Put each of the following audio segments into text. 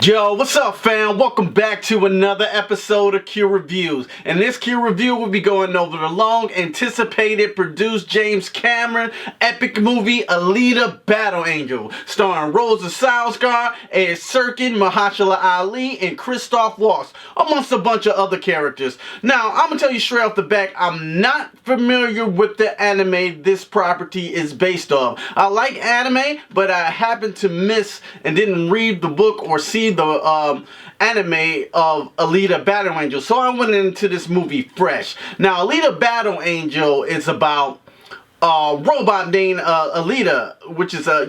Yo, what's up fam? Welcome back to another episode of Q Reviews. In this Q Review, we'll be going over the long anticipated produced James Cameron epic movie Alita Battle Angel, starring Rosa Salazar, Ed Serkin, Mahershala Ali, and Christoph Waltz, amongst a bunch of other characters. Now, I'm gonna tell you straight off the back, I'm not familiar with the anime this property is based off. I like anime, but I happened to miss and didn't read the book or see the anime of Alita Battle Angel, so I went into this movie fresh. Now, Alita Battle Angel is about a robot named Alita, which is a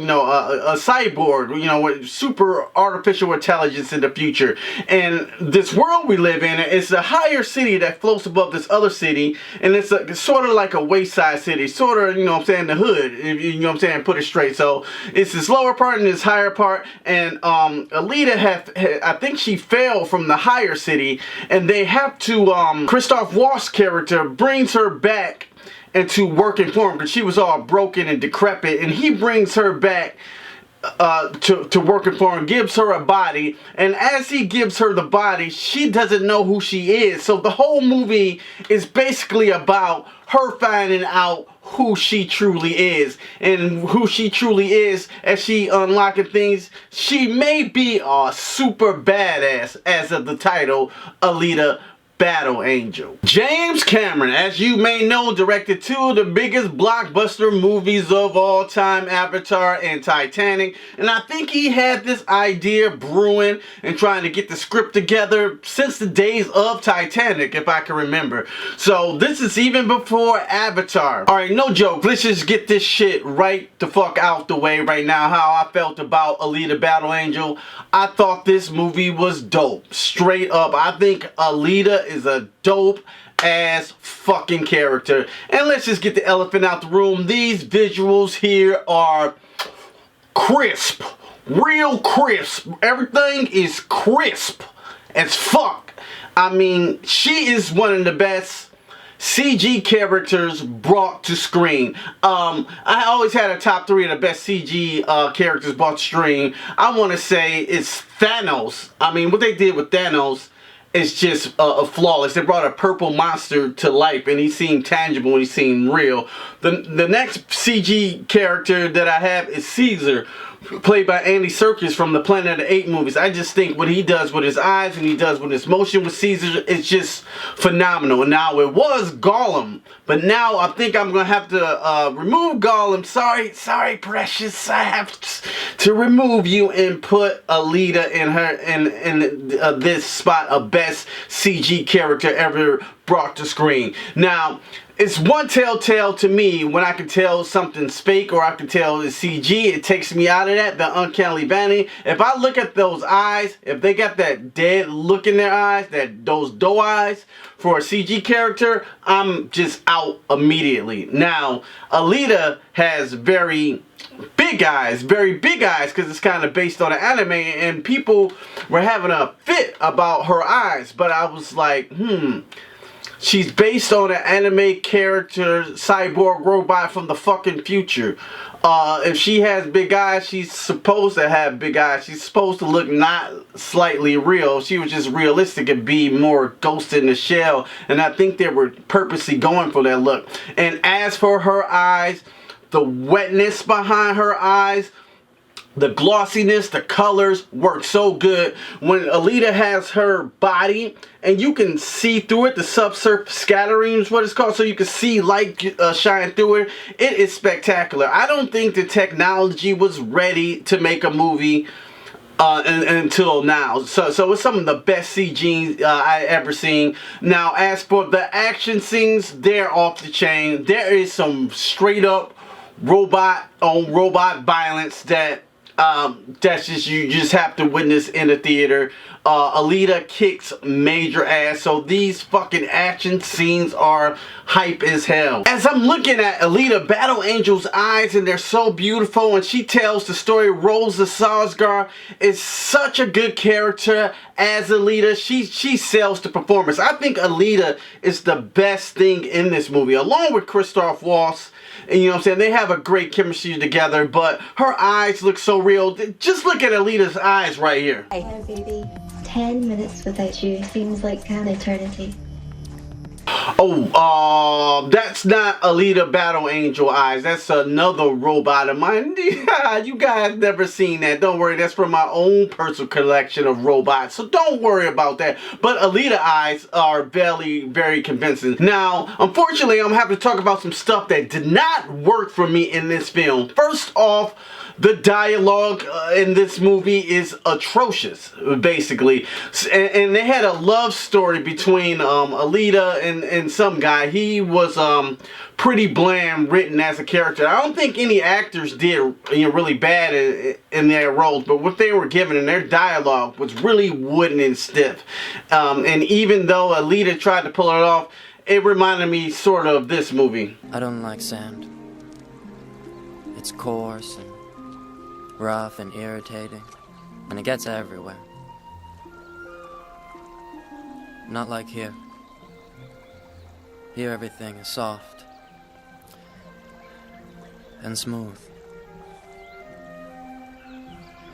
cyborg, with super artificial intelligence in the future. And this world we live in is a higher city that floats above this other city, and it's sort of like a wayside city, sort of, the hood, put it straight. So it's this lower part and this higher part, and Alita I think she fell from the higher city, and they have to, Christoph Waltz's character brings her back into working for him because she was all broken and decrepit, and he brings her back to working for him, gives her a body, and as he gives her the body, she doesn't know who she is. So the whole movie is basically about her finding out who she truly is, and who she truly is as she unlocking things. She may be a super badass, as of the title, Alita Battle Angel. James Cameron, as you may know, directed two of the biggest blockbuster movies of all time, Avatar and Titanic, and I think he had this idea brewing and trying to get the script together since the days of Titanic, if I can remember. So this is even before Avatar. Alright, no joke, let's just get this shit right the fuck out the way right now. How I felt about Alita Battle Angel. I thought this movie was dope. Straight up, I think Alita is a dope ass fucking character. And let's just get the elephant out the room. These visuals here are crisp. Real crisp. Everything is crisp as fuck. I mean, she is one of the best CG characters brought to screen. I always had a top 3 of the best CG characters brought to screen. I want to say it's Thanos. I mean, what they did with Thanos is just flawless. They brought a purple monster to life, and he seemed tangible and he seemed real. The next CG character that I have is Caesar, played by Andy Serkis from the Planet of the Apes movies. I just think what he does with his eyes and he does with his motion with Caesar is just phenomenal. Now, it was Gollum, but now I think I'm going to have to remove Gollum. Sorry, Precious. I have to remove you and put Alita in this spot of best CG character ever brought to screen. Now, it's one telltale to me when I can tell something's fake or I can tell it's CG. It takes me out of that, the uncanny valley. If I look at those eyes, if they got that dead look in their eyes, those doe eyes for a CG character, I'm just out immediately. Now, Alita has very big eyes because it's kind of based on an anime, and people were having a fit about her eyes, but I was like, she's based on an anime character, cyborg robot from the fucking future. If she has big eyes, she's supposed to have big eyes. She's supposed to look not slightly real. She was just realistic and be more ghost in the shell. And I think they were purposely going for that look. And as for her eyes, the wetness behind her eyes, the glossiness, the colors work so good. When Alita has her body and you can see through it, the subsurface scattering is what it's called, so you can see light shine through it. It is spectacular. I don't think the technology was ready to make a movie until now. So it's some of the best CG I ever seen. Now, as for the action scenes, they're off the chain. There is some straight up robot on robot violence that's just, you just have to witness in the theater. Alita kicks major ass, so these fucking action scenes are hype as hell. As I'm looking at Alita Battle Angel's eyes, and they're so beautiful, and she tells the story. Rosa Salazar is such a good character as Alita. She sells the performance. I think Alita is the best thing in this movie, along with Christoph Waltz And, you know what I'm saying? They have a great chemistry together, but her eyes look so real. Just look at Alita's eyes right here. Hello, baby. 10 minutes without you seems like an eternity. Oh, that's not Alita Battle Angel eyes. That's another robot of mine. You guys never seen that. Don't worry, that's from my own personal collection of robots. So don't worry about that. But Alita eyes are very convincing. Now, unfortunately, I'm having to talk about some stuff that did not work for me in this film. First off, the dialogue in this movie is atrocious, basically. And they had a love story between Alita and some guy. He was pretty bland written as a character. I don't think any actors did really bad in their roles, but what they were given in their dialogue was really wooden and stiff. And even though Alita tried to pull it off, it reminded me sort of this movie. I don't like sand. It's coarse and rough and irritating, and it gets everywhere. Not like here. Here everything is soft and smooth.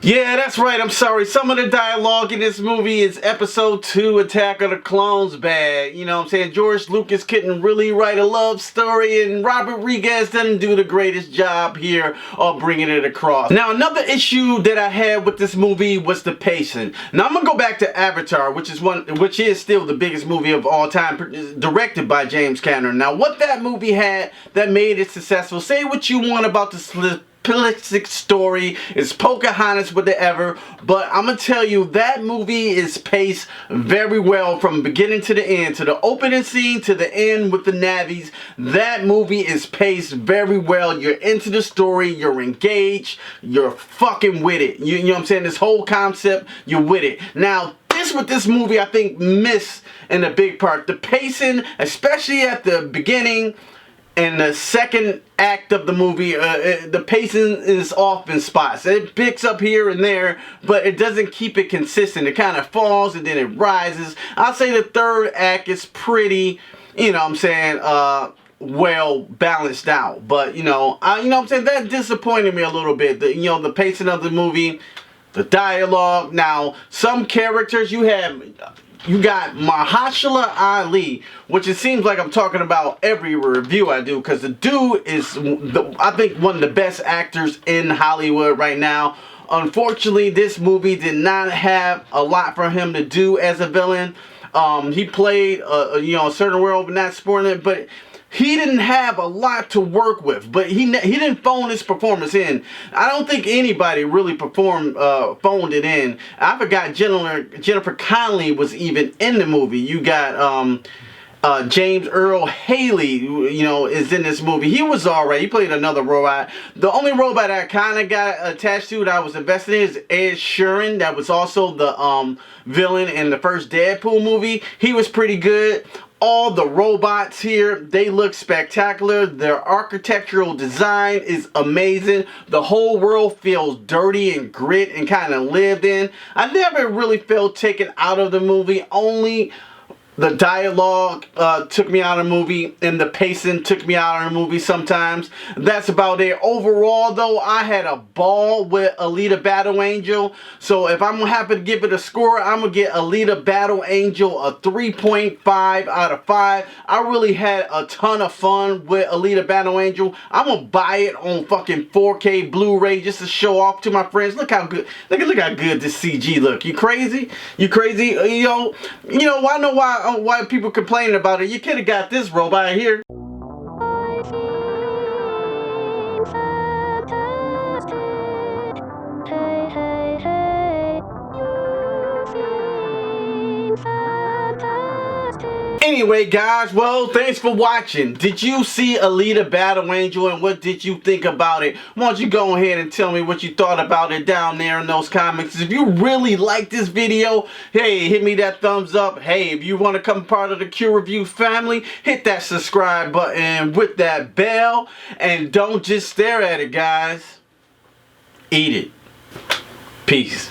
Yeah, that's right. I'm sorry. Some of the dialogue in this movie is episode 2 Attack of the Clones bad. You know what I'm saying? George Lucas couldn't really write a love story, and Robert Rodriguez didn't do the greatest job here of bringing it across. Now, another issue that I had with this movie was the pacing. Now, I'm going to go back to Avatar, which is still the biggest movie of all time, directed by James Cameron. Now, what that movie had that made it successful, say what you want about the simplistic story, it's Pocahontas whatever, but I'm gonna tell you that movie is paced very well from beginning to the end, to the opening scene to the end with the Navies. That movie is paced very well. You're into the story, you're engaged, you're fucking with it. You know what I'm saying? This whole concept, you're with it. Now, this movie I think missed in a big part. The pacing, especially at the beginning and the second act of the movie, the pacing is off in spots. It picks up here and there, but it doesn't keep it consistent. It kind of falls and then it rises. I'll say the third act is pretty, you know what I'm saying, well balanced out. But you know what I'm saying, that disappointed me a little bit. The pacing of the movie, the dialogue. Now, some characters you got Mahershala Ali, which it seems like I'm talking about every review I do, because the dude is, I think, one of the best actors in Hollywood right now. Unfortunately, this movie did not have a lot for him to do as a villain. He played, a certain role, but not spoiling it, but he didn't have a lot to work with, but he didn't phone his performance in. I don't think anybody really phoned it in. I forgot Jennifer Connelly was even in the movie. You got James Earl Haley, is in this movie. He was alright. He played another robot. The only robot I kind of got attached to that I was invested in is Ed Sheeran. That was also the villain in the first Deadpool movie. He was pretty good. All the robots here, they look spectacular. Their architectural design is amazing. The whole world feels dirty and grit and kind of lived in. I never really felt taken out of the movie. Only the dialogue took me out of the movie, and the pacing took me out of the movie sometimes. That's about it. Overall, though, I had a ball with Alita Battle Angel. So if I'm going to have to give it a score, I'm going to get Alita Battle Angel a 3.5 out of 5. I really had a ton of fun with Alita Battle Angel. I'm going to buy it on fucking 4K Blu-ray just to show off to my friends. Look how good, look how good this CG look. You crazy? You crazy? I know why people complaining about it. You could have got this robot here. Anyway, guys, well, thanks for watching. Did you see Alita Battle Angel, and what did you think about it? Why don't you go ahead and tell me what you thought about it down there in those comments. If you really like this video, hey, hit me that thumbs up. Hey, if you want to become part of the Q Review family, hit that subscribe button with that bell. And don't just stare at it, guys. Eat it. Peace.